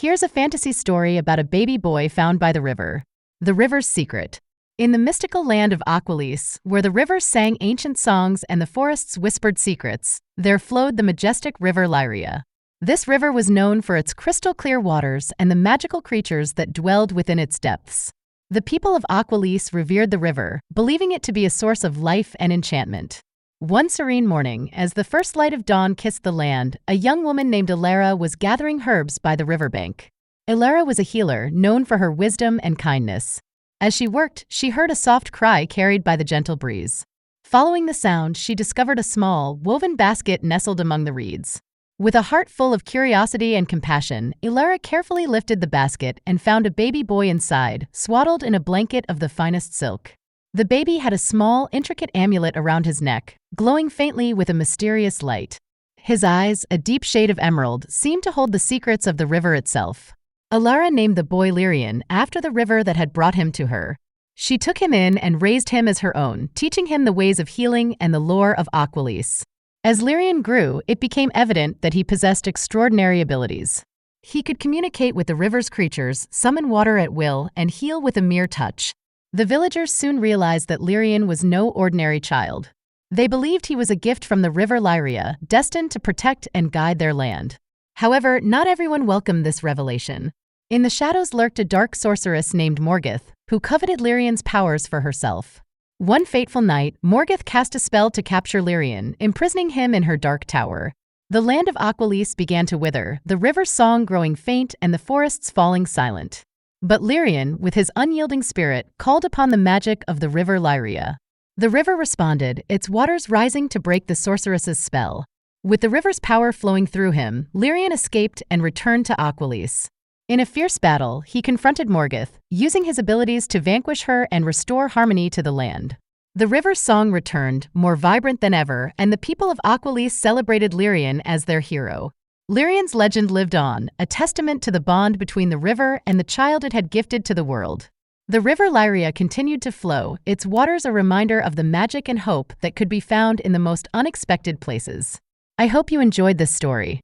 Here's a fantasy story about a baby boy found by the river. The River's Secret. In the mystical land of Aquilise, where the rivers sang ancient songs and the forests whispered secrets, there flowed the majestic river Lyria. This river was known for its crystal-clear waters and the magical creatures that dwelled within its depths. The people of Aquilise revered the river, believing it to be a source of life and enchantment. One serene morning, as the first light of dawn kissed the land, a young woman named Ilara was gathering herbs by the riverbank. Ilara was a healer, known for her wisdom and kindness. As she worked, she heard a soft cry carried by the gentle breeze. Following the sound, she discovered a small, woven basket nestled among the reeds. With a heart full of curiosity and compassion, Ilara carefully lifted the basket and found a baby boy inside, swaddled in a blanket of the finest silk. The baby had a small, intricate amulet around his neck, glowing faintly with a mysterious light. His eyes, a deep shade of emerald, seemed to hold the secrets of the river itself. Ilara named the boy Lyrian after the river that had brought him to her. She took him in and raised him as her own, teaching him the ways of healing and the lore of Aquilise. As Lyrian grew, it became evident that he possessed extraordinary abilities. He could communicate with the river's creatures, summon water at will, and heal with a mere touch. The villagers soon realized that Lyrian was no ordinary child. They believed he was a gift from the river Lyria, destined to protect and guide their land. However, not everyone welcomed this revelation. In the shadows lurked a dark sorceress named Morgeth, who coveted Lyrian's powers for herself. One fateful night, Morgeth cast a spell to capture Lyrian, imprisoning him in her dark tower. The land of Aquilise began to wither, the river's song growing faint and the forests falling silent. But Lyrian, with his unyielding spirit, called upon the magic of the river Lyria. The river responded, its waters rising to break the sorceress's spell. With the river's power flowing through him, Lyrian escaped and returned to Aquilise. In a fierce battle, he confronted Morgeth, using his abilities to vanquish her and restore harmony to the land. The river's song returned, more vibrant than ever, and the people of Aquilise celebrated Lyrian as their hero. Lyrian's legend lived on, a testament to the bond between the river and the child it had gifted to the world. The river Lyria continued to flow, its waters a reminder of the magic and hope that could be found in the most unexpected places. I hope you enjoyed this story.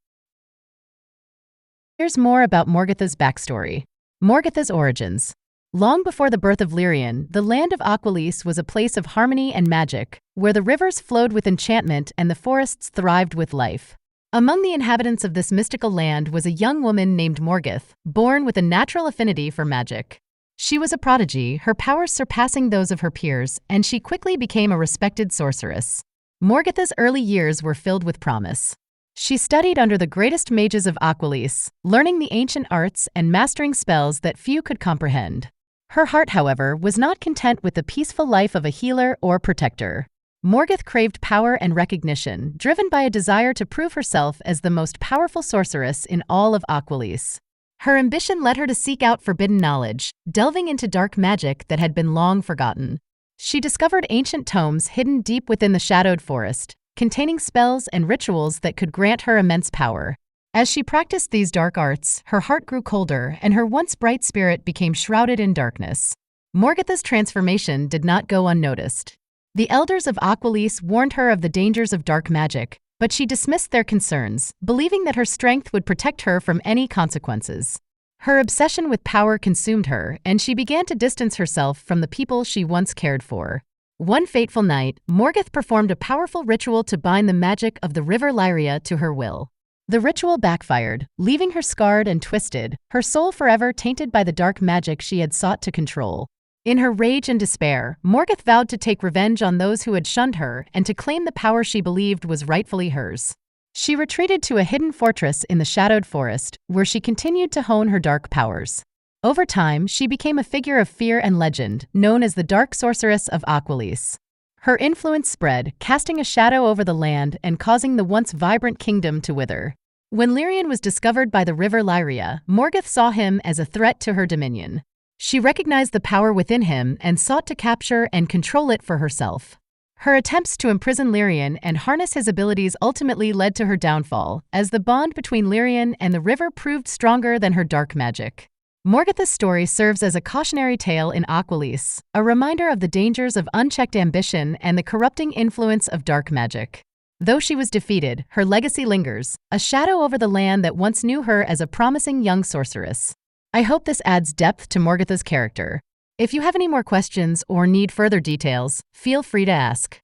Here's more about Morgeth's backstory. Morgeth's origins. Long before the birth of Lyrian, the land of Aquilise was a place of harmony and magic, where the rivers flowed with enchantment and the forests thrived with life. Among the inhabitants of this mystical land was a young woman named Morgeth, born with a natural affinity for magic. She was a prodigy, her powers surpassing those of her peers, and she quickly became a respected sorceress. Morgeth's early years were filled with promise. She studied under the greatest mages of Aquilise, learning the ancient arts and mastering spells that few could comprehend. Her heart, however, was not content with the peaceful life of a healer or protector. Morgeth craved power and recognition, driven by a desire to prove herself as the most powerful sorceress in all of Aquilise. Her ambition led her to seek out forbidden knowledge, delving into dark magic that had been long forgotten. She discovered ancient tomes hidden deep within the shadowed forest, containing spells and rituals that could grant her immense power. As she practiced these dark arts, her heart grew colder and her once bright spirit became shrouded in darkness. Morgeth's transformation did not go unnoticed. The elders of Aquilise warned her of the dangers of dark magic, but she dismissed their concerns, believing that her strength would protect her from any consequences. Her obsession with power consumed her, and she began to distance herself from the people she once cared for. One fateful night, Morgeth performed a powerful ritual to bind the magic of the river Lyria to her will. The ritual backfired, leaving her scarred and twisted, her soul forever tainted by the dark magic she had sought to control. In her rage and despair, Morgeth vowed to take revenge on those who had shunned her and to claim the power she believed was rightfully hers. She retreated to a hidden fortress in the shadowed forest, where she continued to hone her dark powers. Over time, she became a figure of fear and legend, known as the Dark Sorceress of Aquilise. Her influence spread, casting a shadow over the land and causing the once vibrant kingdom to wither. When Lyrian was discovered by the river Lyria, Morgeth saw him as a threat to her dominion. She recognized the power within him and sought to capture and control it for herself. Her attempts to imprison Lyrian and harness his abilities ultimately led to her downfall, as the bond between Lyrian and the river proved stronger than her dark magic. Morgeth's story serves as a cautionary tale in Aquilise, a reminder of the dangers of unchecked ambition and the corrupting influence of dark magic. Though she was defeated, her legacy lingers, a shadow over the land that once knew her as a promising young sorceress. I hope this adds depth to Morgatha's character. If you have any more questions or need further details, feel free to ask.